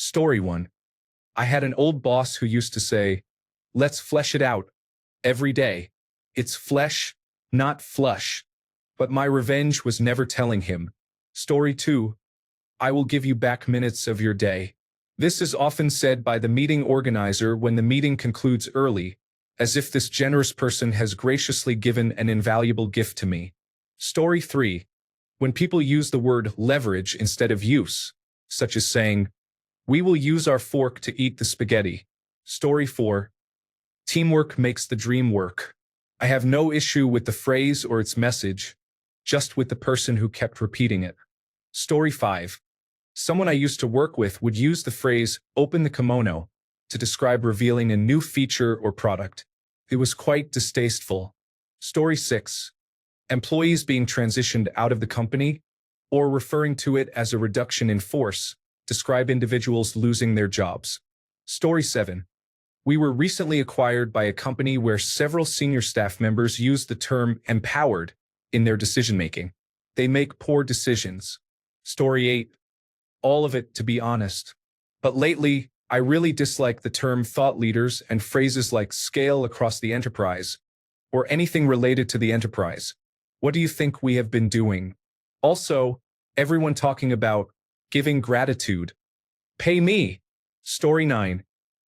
Story 1. I had an old boss who used to say, "Let's flesh it out every day. It's flesh, not flush." But my revenge was never telling him. Story 2. I will give you back minutes of your day. This is often said by the meeting organizer when the meeting concludes early, as if this generous person has graciously given an invaluable gift to me. Story 3. When people use the word leverage instead of use, such as saying, "We will use our fork to eat the spaghetti." Story 4. Teamwork makes the dream work. I have no issue with the phrase or its message, just with the person who kept repeating it. Story 5. Someone I used to work with would use the phrase, "open the kimono," to describe revealing a new feature or product. It was quite distasteful. Story 6. Employees being transitioned out of the company, or referring to it as a reduction in force, describe individuals losing their jobs. Story 7. We were recently acquired by a company where several senior staff members use the term empowered in their decision-making. They make poor decisions. Story 8. All of it, to be honest. But lately, I really dislike the term thought leaders and phrases like scale across the enterprise, or anything related to the enterprise. What do you think we have been doing? Also, everyone talking about giving gratitude. Pay me. Story 9.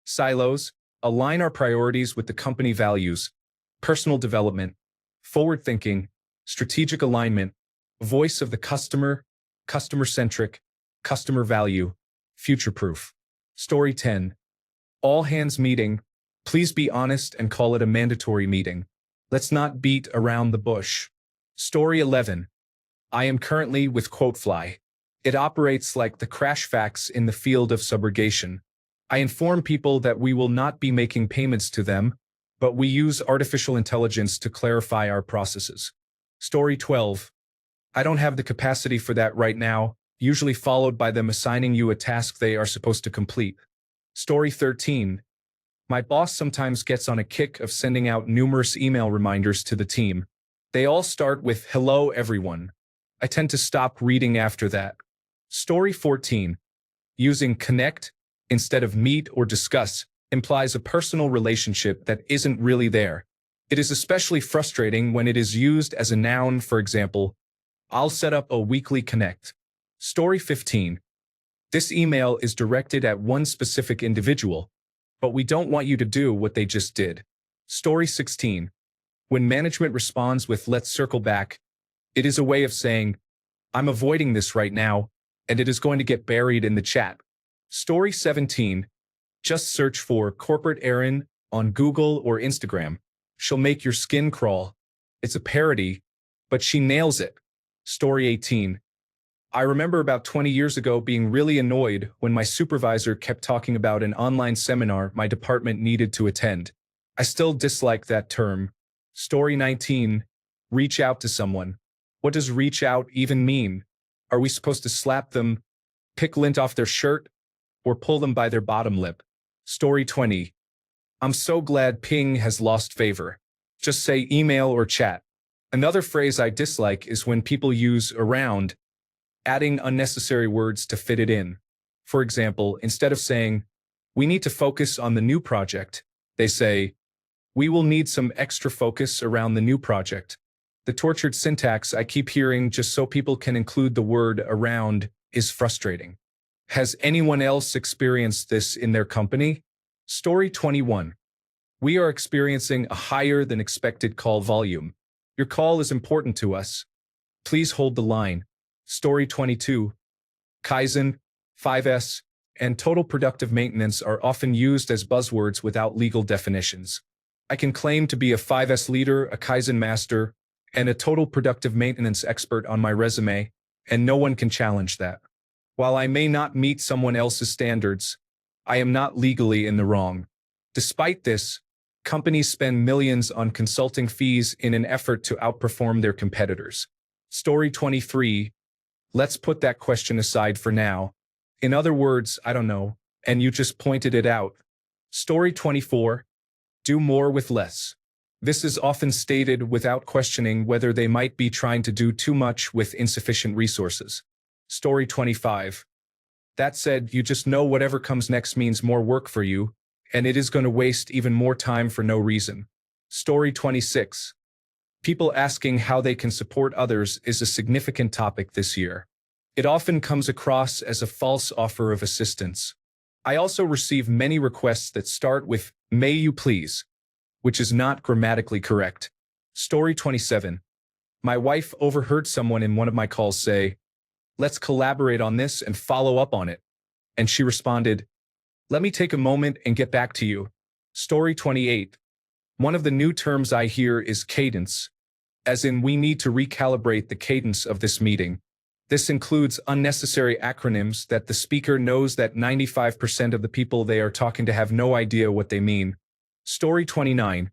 Silos. Align our priorities with the company values. Personal development. Forward thinking. Strategic alignment. Voice of the customer. Customer-centric. Customer value. Future-proof. Story 10. All hands meeting. Please be honest and call it a mandatory meeting. Let's not beat around the bush. Story 11. I am currently with Quotefly. It operates like the crash facts in the field of subrogation. I inform people that we will not be making payments to them, but we use artificial intelligence to clarify our processes. Story 12. I don't have the capacity for that right now, usually followed by them assigning you a task they are supposed to complete. Story 13. My boss sometimes gets on a kick of sending out numerous email reminders to the team. They all start with "Hello, everyone." I tend to stop reading after that. Story 14. Using connect instead of meet or discuss implies a personal relationship that isn't really there. It is especially frustrating when it is used as a noun, for example, "I'll set up a weekly connect." Story 15. This email is directed at one specific individual, but we don't want you to do what they just did. Story 16. When management responds with "let's circle back," it is a way of saying, "I'm avoiding this right now, and it is going to get buried in the chat." Story 17. Just search for "corporate Erin" on Google or Instagram. She'll make your skin crawl. It's a parody, but she nails it. Story 18. I remember about 20 years ago being really annoyed when my supervisor kept talking about an online seminar my department needed to attend. I still dislike that term. Story 19. Reach out to someone. What does reach out even mean? Are we supposed to slap them, pick lint off their shirt, or pull them by their bottom lip? Story 20. I'm so glad ping has lost favor. Just say email or chat. Another phrase I dislike is when people use around, adding unnecessary words to fit it in. For example, instead of saying, "We need to focus on the new project," they say, "We will need some extra focus around the new project." The tortured syntax I keep hearing just so people can include the word around is frustrating. Has anyone else experienced this in their company? Story 21. We are experiencing a higher than expected call volume. Your call is important to us. Please hold the line. Story 22. Kaizen, 5S, and total productive maintenance are often used as buzzwords without legal definitions. I can claim to be a 5S leader, a Kaizen master, and a total productive maintenance expert on my resume, and no one can challenge that. While I may not meet someone else's standards, I am not legally in the wrong. Despite this, companies spend millions on consulting fees in an effort to outperform their competitors. Story 23. Let's put that question aside for now. In other words, I don't know, and you just pointed it out. Story 24. Do more with less. This is often stated without questioning whether they might be trying to do too much with insufficient resources. Story 25. That said, you just know whatever comes next means more work for you, and it is going to waste even more time for no reason. Story 26. People asking how they can support others is a significant topic this year. It often comes across as a false offer of assistance. I also receive many requests that start with, "May you please," which is not grammatically correct. Story 27. My wife overheard someone in one of my calls say, "Let's collaborate on this and follow up on it." And she responded, "Let me take a moment and get back to you." Story 28. One of the new terms I hear is cadence, as in we need to recalibrate the cadence of this meeting. This includes unnecessary acronyms that the speaker knows that 95% of the people they are talking to have no idea what they mean. Story 29.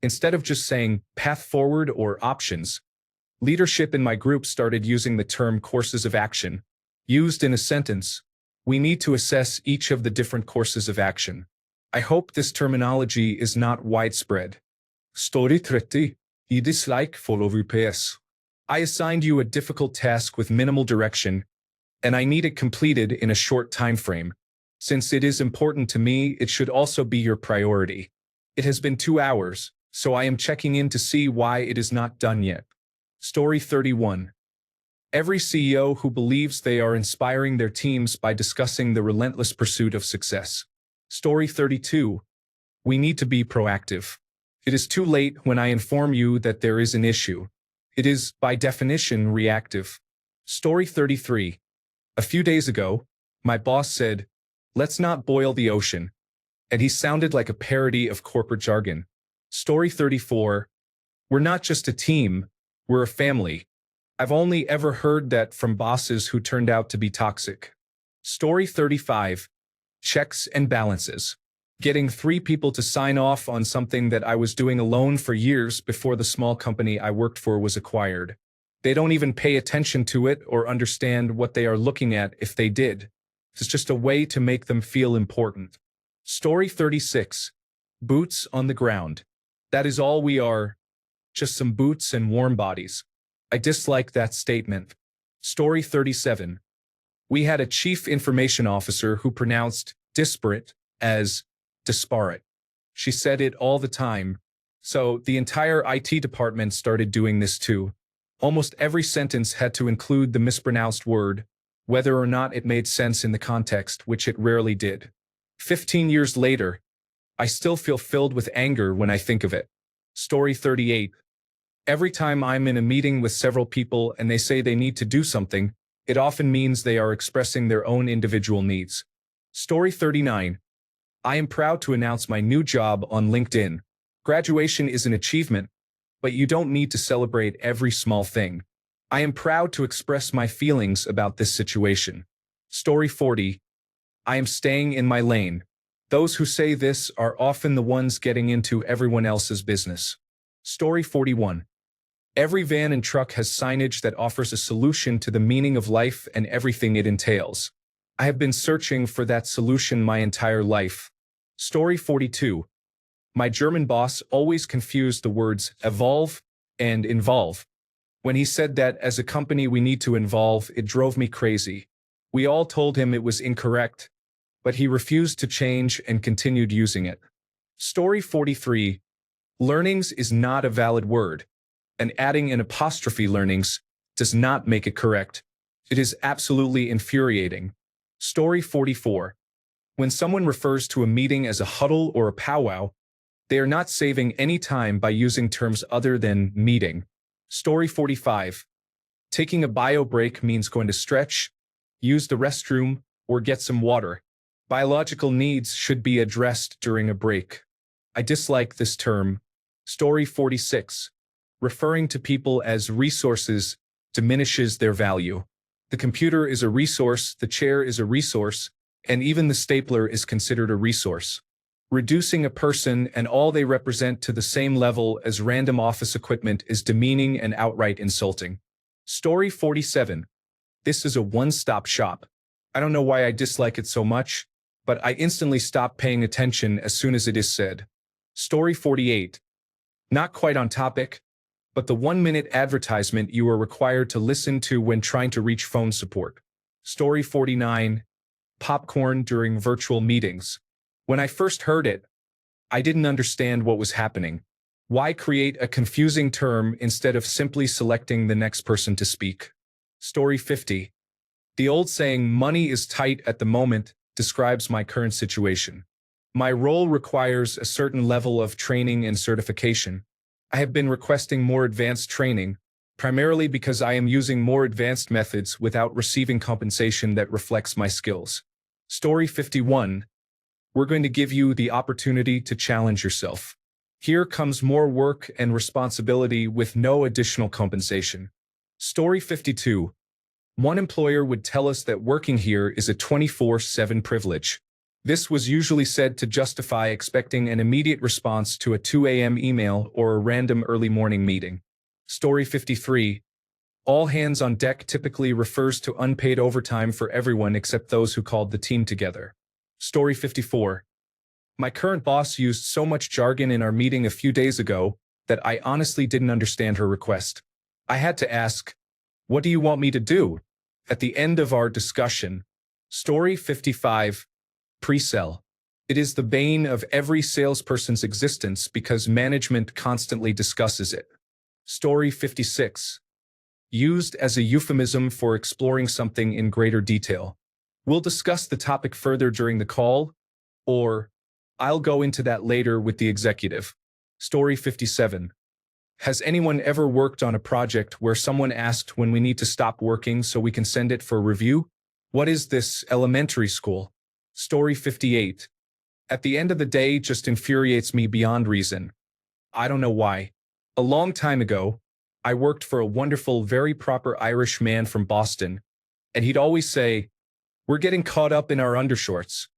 Instead of just saying path forward or options, leadership in my group started using the term courses of action. Used in a sentence, we need to assess each of the different courses of action. I hope this terminology is not widespread. Story 30. I dislike follow PS. I assigned you a difficult task with minimal direction, and I need it completed in a short time frame. Since it is important to me, it should also be your priority. It has been 2 hours, so I am checking in to see why it is not done yet. Story 31. Every CEO who believes they are inspiring their teams by discussing the relentless pursuit of success. Story 32. We need to be proactive. It is too late when I inform you that there is an issue. It is, by definition, reactive. Story 33. A few days ago, my boss said, "Let's not boil the ocean," and he sounded like a parody of corporate jargon. Story 34. We're not just a team, we're a family. I've only ever heard that from bosses who turned out to be toxic. Story 35. Checks and balances. Getting 3 people to sign off on something that I was doing alone for years before the small company I worked for was acquired. They don't even pay attention to it or understand what they are looking at if they did. It's just a way to make them feel important. Story 36. Boots on the ground. That is all we are. Just some boots and warm bodies. I dislike that statement. Story 37. We had a chief information officer who pronounced disparate as disparate. She said it all the time, so the entire IT department started doing this too. Almost every sentence had to include the mispronounced word, whether or not it made sense in the context, which it rarely did. 15 years later, I still feel filled with anger when I think of it. Story 38. Every time I'm in a meeting with several people and they say they need to do something, it often means they are expressing their own individual needs. Story 39. I am proud to announce my new job on LinkedIn. Graduation is an achievement, but you don't need to celebrate every small thing. I am proud to express my feelings about this situation. Story 40. I am staying in my lane. Those who say this are often the ones getting into everyone else's business. Story 41. Every van and truck has signage that offers a solution to the meaning of life and everything it entails. I have been searching for that solution my entire life. Story 42. My German boss always confused the words evolve and involve. When he said that as a company we need to involve, it drove me crazy. We all told him it was incorrect, but he refused to change and continued using it. Story 43. Learnings is not a valid word, and adding an apostrophe learnings does not make it correct. It is absolutely infuriating. Story 44. When someone refers to a meeting as a huddle or a powwow, they are not saving any time by using terms other than meeting. Story 45. Taking a bio break means going to stretch, use the restroom, or get some water. Biological needs should be addressed during a break. I dislike this term. Story 46. Referring to people as resources diminishes their value. The computer is a resource, the chair is a resource, and even the stapler is considered a resource. Reducing a person and all they represent to the same level as random office equipment is demeaning and outright insulting. Story 47. This is a one-stop shop. I don't know why I dislike it so much, but I instantly stop paying attention as soon as it is said. Story 48. Not quite on topic, but the 1-minute advertisement you are required to listen to when trying to reach phone support. Story 49. popcorn during virtual meetings. When I first heard it, I didn't understand what was happening. Why create a confusing term instead of simply selecting the next person to speak? Story 50. The old saying, money is tight at the moment, describes my current situation. My role requires a certain level of training and certification. I have been requesting more advanced training, primarily because I am using more advanced methods without receiving compensation that reflects my skills. Story 51. We're going to give you the opportunity to challenge yourself. Here comes more work and responsibility with no additional compensation. Story 52. One employer would tell us that working here is a 24/7 privilege. This was usually said to justify expecting an immediate response to a 2 a.m. email or a random early morning meeting. Story 53. All hands on deck typically refers to unpaid overtime for everyone except those who called the team together. Story 54. My current boss used so much jargon in our meeting a few days ago that I honestly didn't understand her request. I had to ask, "What do you want me to do?" At the end of our discussion. Story 55. Pre-sell. It is the bane of every salesperson's existence because management constantly discusses it. Story 56. Used as a euphemism for exploring something in greater detail. We'll discuss the topic further during the call, or I'll go into that later with the executive. Story 57. Has anyone ever worked on a project where someone asked when we need to stop working so we can send it for review? What is this, elementary school? Story 58. At the end of the day, just infuriates me beyond reason. I don't know why. A long time ago, I worked for a wonderful, very proper Irish man from Boston, and he'd always say, "We're getting caught up in our undershorts."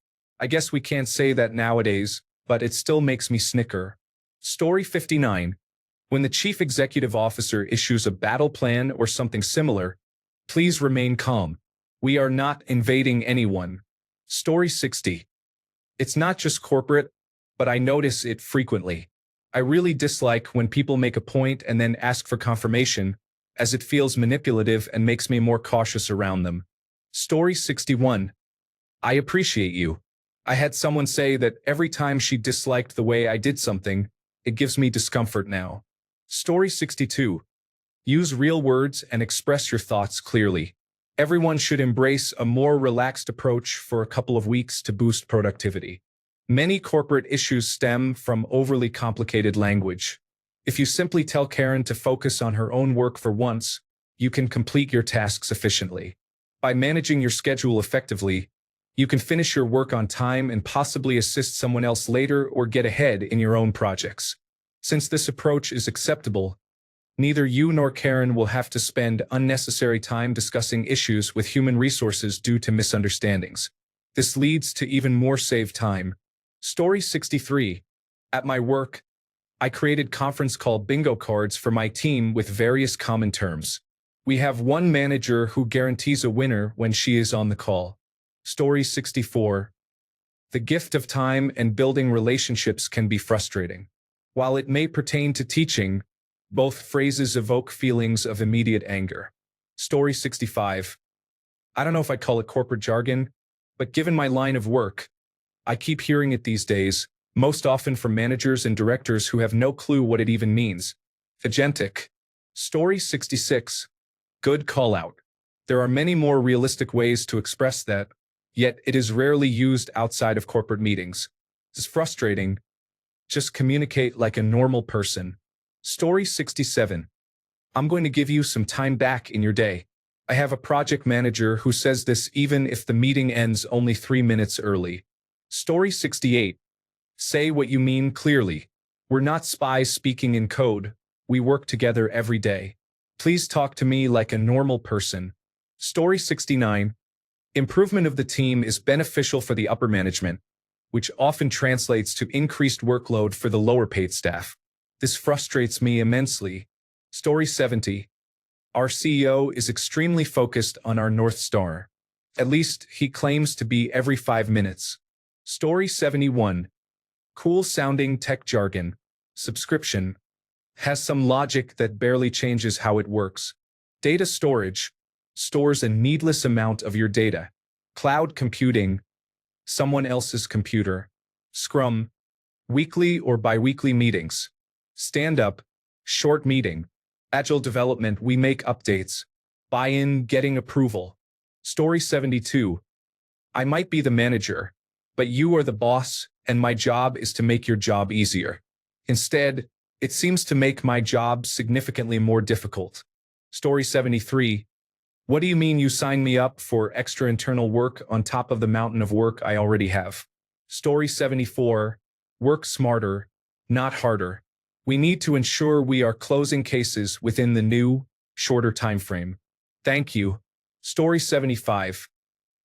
I guess we can't say that nowadays, but it still makes me snicker. Story 59. When the chief executive officer issues a battle plan or something similar, please remain calm. We are not invading anyone. Story 60. It's not just corporate, but I notice it frequently. I really dislike when people make a point and then ask for confirmation, as it feels manipulative and makes me more cautious around them. Story 61. I appreciate you. I had someone say that every time she disliked the way I did something, it gives me discomfort now. Story 62. Use real words and express your thoughts clearly. Everyone should embrace a more relaxed approach for a couple of weeks to boost productivity. Many corporate issues stem from overly complicated language. If you simply tell Karen to focus on her own work for once, you can complete your tasks efficiently. By managing your schedule effectively, you can finish your work on time and possibly assist someone else later or get ahead in your own projects. Since this approach is acceptable, neither you nor Karen will have to spend unnecessary time discussing issues with human resources due to misunderstandings. This leads to even more saved time. Story 63. At my work, I created conference call bingo cards for my team with various common terms. We have one manager who guarantees a winner when she is on the call. Story 64. The gift of time and building relationships can be frustrating. While it may pertain to teaching, both phrases evoke feelings of immediate anger. Story 65. I don't know if I'd call it corporate jargon, but given my line of work, I keep hearing it these days, most often from managers and directors who have no clue what it even means. Agentic. Story 66. Good call out. There are many more realistic ways to express that, yet it is rarely used outside of corporate meetings. It's frustrating. Just communicate like a normal person. Story 67. I'm going to give you some time back in your day. I have a project manager who says this even if the meeting ends only 3 minutes early. Story 68. Say what you mean clearly. We're not spies speaking in code. We work together every day. Please talk to me like a normal person. Story 69. Improvement of the team is beneficial for the upper management, which often translates to increased workload for the lower paid staff. This frustrates me immensely. Story 70. Our CEO is extremely focused on our North Star. At least, he claims to be every 5 minutes. Story 71. Cool-sounding tech jargon. Subscription. Has some logic that barely changes how it works. Data storage. Stores a needless amount of your data. cloud computing, someone else's computer, Scrum, weekly or biweekly meetings, stand-up, short meeting, agile development, we make updates, buy-in, getting approval. Story 72. I might be the manager, but you are the boss, and my job is to make your job easier. Instead, it seems to make my job significantly more difficult. Story 73. What do you mean you sign me up for extra internal work on top of the mountain of work I already have? Story 74. Work smarter, not harder. We need to ensure we are closing cases within the new, shorter time frame. Thank you. Story 75.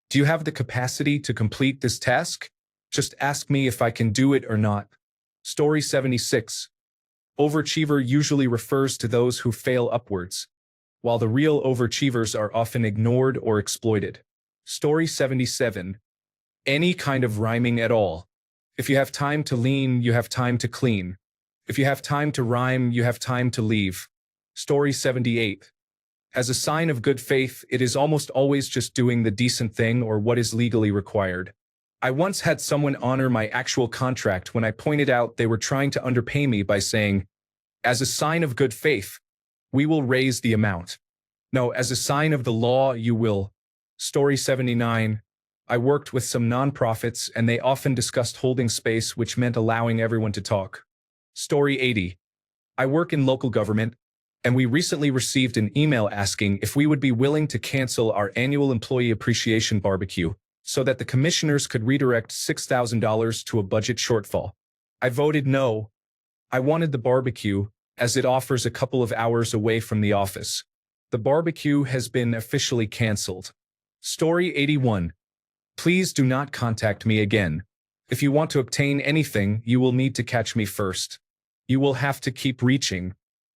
Do you have the capacity to complete this task? Just ask me if I can do it or not. Story 76. Overachiever usually refers to those who fail upwards, while the real overachievers are often ignored or exploited. Story 77. Any kind of rhyming at all. If you have time to lean, you have time to clean. If you have time to rhyme, you have time to leave. Story 78. As a sign of good faith, it is almost always just doing the decent thing or what is legally required. I once had someone honor my actual contract when I pointed out they were trying to underpay me by saying, as a sign of good faith, we will raise the amount. No, as a sign of the law, you will. Story 79. I worked with some nonprofits and they often discussed holding space, which meant allowing everyone to talk. Story 80. I work in local government, and we recently received an email asking if we would be willing to cancel our annual employee appreciation barbecue so that the commissioners could redirect $6,000 to a budget shortfall. I voted no. I wanted the barbecue, as it offers a couple of hours away from the office. The barbecue has been officially canceled. Story 81. Please do not contact me again. If you want to obtain anything, you will need to catch me first. You will have to keep reaching.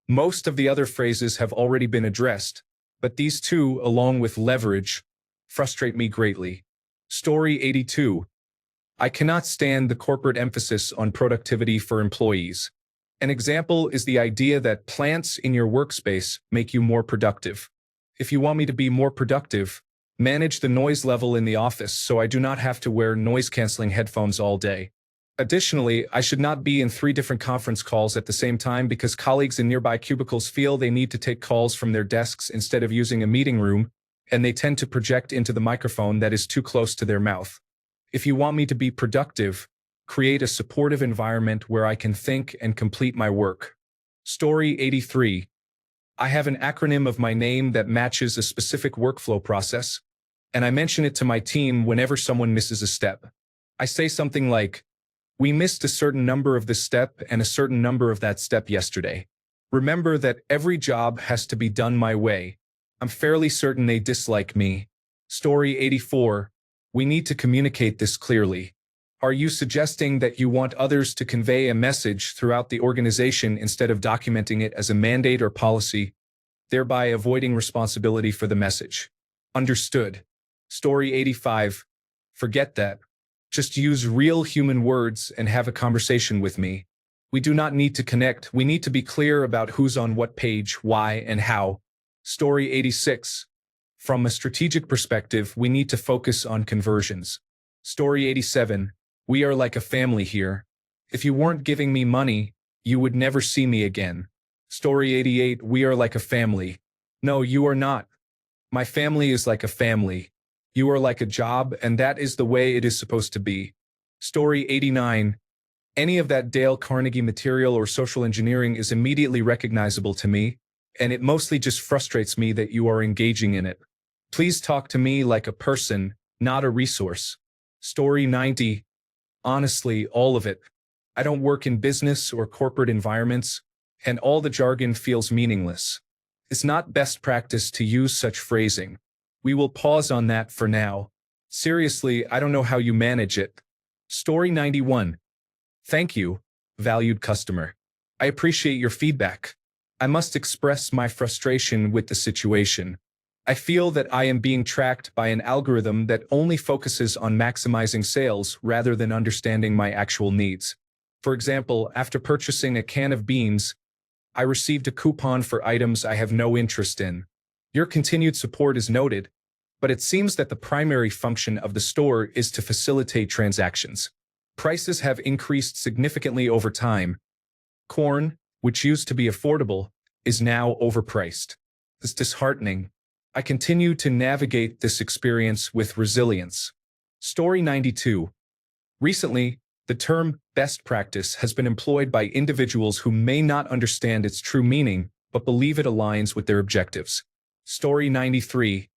Most of the other phrases have already been addressed, but these two, along with leverage, frustrate me greatly. Story 82. I cannot stand the corporate emphasis on productivity for employees. An example is the idea that plants in your workspace make you more productive. If you want me to be more productive, manage the noise level in the office so I do not have to wear noise-canceling headphones all day. Additionally, I should not be in 3 different conference calls at the same time because colleagues in nearby cubicles feel they need to take calls from their desks instead of using a meeting room, and they tend to project into the microphone that is too close to their mouth. If you want me to be productive, create a supportive environment where I can think and complete my work. Story 83. I have an acronym of my name that matches a specific workflow process, and I mention it to my team whenever someone misses a step. I say something like, we missed a certain number of this step and a certain number of that step yesterday. Remember that every job has to be done my way. I'm fairly certain they dislike me. Story 84. We need to communicate this clearly. Are you suggesting that you want others to convey a message throughout the organization instead of documenting it as a mandate or policy, thereby avoiding responsibility for the message? Understood. Story 85. Forget that. Just use real human words and have a conversation with me. We do not need to connect. We need to be clear about who's on what page, why, and how. Story 86. From a strategic perspective, we need to focus on conversions. Story 87. We are like a family here. If you weren't giving me money, you would never see me again. Story 88. We are like a family. No, you are not. My family is like a family. You are like a job, and that is the way it is supposed to be. Story 89. Any of that Dale Carnegie material or social engineering is immediately recognizable to me, and it mostly just frustrates me that you are engaging in it. Please talk to me like a person, not a resource. Story 90. Honestly, all of it. I don't work in business or corporate environments, and all the jargon feels meaningless. It's not best practice to use such phrasing. We will pause on that for now. Seriously, I don't know how you manage it. Story 91. Thank you, valued customer. I appreciate your feedback. I must express my frustration with the situation. I feel that I am being tracked by an algorithm that only focuses on maximizing sales rather than understanding my actual needs. For example, after purchasing a can of beans, I received a coupon for items I have no interest in. Your continued support is noted, but it seems that the primary function of the store is to facilitate transactions. Prices have increased significantly over time. Corn, which used to be affordable, is now overpriced. It's disheartening. I continue to navigate this experience with resilience. Story 92. Recently, the term best practice has been employed by individuals who may not understand its true meaning, but believe it aligns with their objectives. Story 93.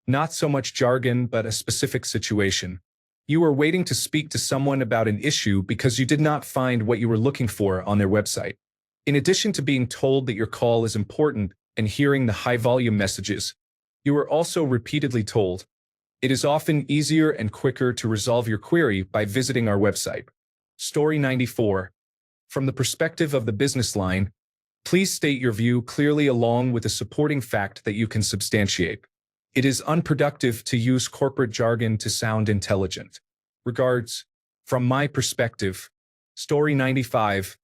Not so much jargon, but a specific situation. You are waiting to speak to someone about an issue because you did not find what you were looking for on their website. In addition to being told that your call is important and hearing the high-volume messages, you are also repeatedly told, it is often easier and quicker to resolve your query by visiting our website. Story 94. From the perspective of the business line, please state your view clearly along with a supporting fact that you can substantiate. It is unproductive to use corporate jargon to sound intelligent. Regards, from my perspective. Story 95.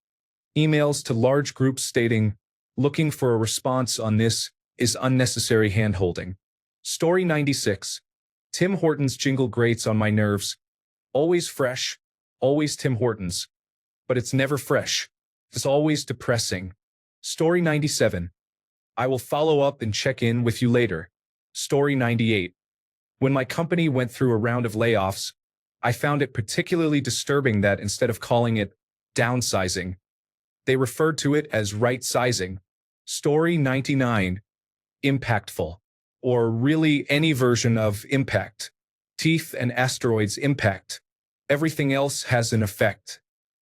Emails to large groups stating, looking for a response on this is unnecessary handholding. Story 96. Tim Hortons jingle grates on my nerves. Always fresh, always Tim Hortons. But it's never fresh. It's always depressing. Story 97. I will follow up and check in with you later. Story 98. When my company went through a round of layoffs, I found it particularly disturbing that instead of calling it downsizing, they referred to it as right-sizing. Story 99. Impactful. Or really any version of impact. Teeth and asteroids impact. Everything else has an effect.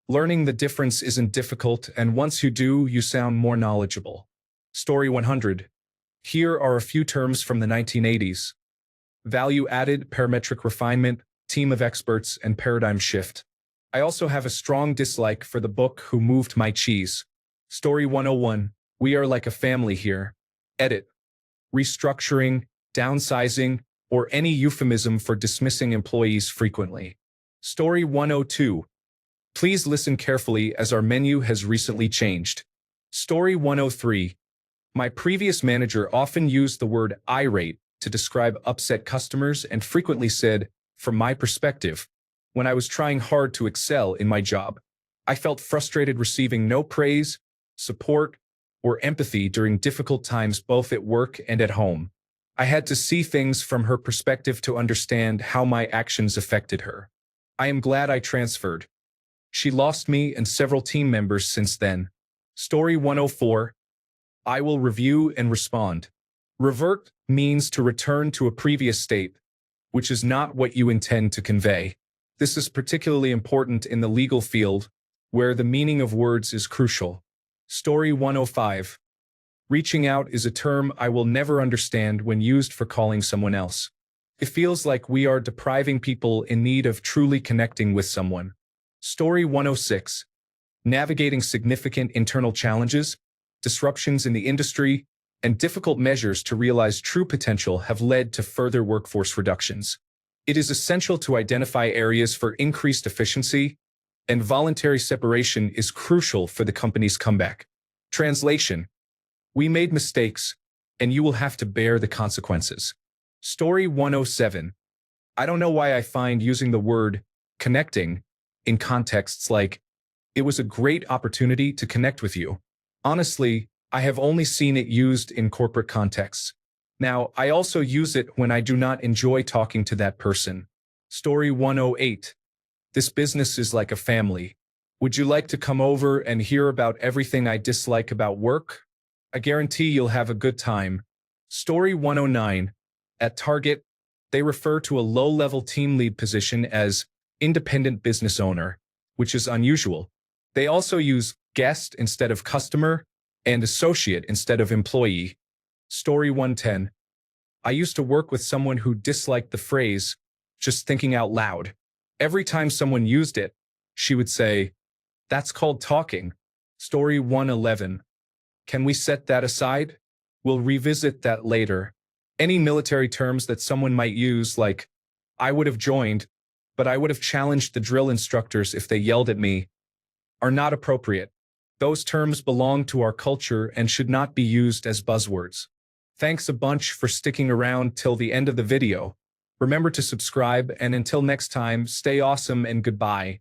Learning the difference isn't difficult, and once you do, you sound more knowledgeable. Story 100. Here are a few terms from the 1980s. Value-added, parametric refinement, team of experts, and paradigm shift. I also have a strong dislike for the book Who Moved My Cheese. Story 101. We are like a family here. Edit. Restructuring, downsizing, or any euphemism for dismissing employees frequently. Story 102. Please listen carefully as our menu has recently changed. Story 103. My previous manager often used the word irate to describe upset customers and frequently said, from my perspective, when I was trying hard to excel in my job, I felt frustrated receiving no praise, support, or empathy during difficult times both at work and at home. I had to see things from her perspective to understand how my actions affected her. I am glad I transferred. She lost me and several team members since then. Story 104. I will review and respond. Revert means to return to a previous state, which is not what you intend to convey. This is particularly important in the legal field, where the meaning of words is crucial. Story 105. Reaching out is a term I will never understand when used for calling someone else. It feels like we are depriving people in need of truly connecting with someone. Story 106. Navigating significant internal challenges, disruptions in the industry, and difficult measures to realize true potential have led to further workforce reductions. It is essential to identify areas for increased efficiency, and voluntary separation is crucial for the company's comeback. Translation. We made mistakes, and you will have to bear the consequences. Story 107. I don't know why I find using the word connecting in contexts like, it was a great opportunity to connect with you. Honestly, I have only seen it used in corporate contexts. Now, I also use it when I do not enjoy talking to that person. Story 108. This business is like a family. Would you like to come over and hear about everything I dislike about work? I guarantee you'll have a good time. Story 109. At Target, they refer to a low-level team lead position as independent business owner, which is unusual. They also use guest instead of customer and associate instead of employee. Story 110. I used to work with someone who disliked the phrase, just thinking out loud. Every time someone used it, she would say, that's called talking. Story 111. Can we set that aside? We'll revisit that later. Any military terms that someone might use, like, I would have joined, but I would have challenged the drill instructors if they yelled at me, are not appropriate. Those terms belong to our culture and should not be used as buzzwords. Thanks a bunch for sticking around till the end of the video. Remember to subscribe, and until next time, stay awesome and goodbye.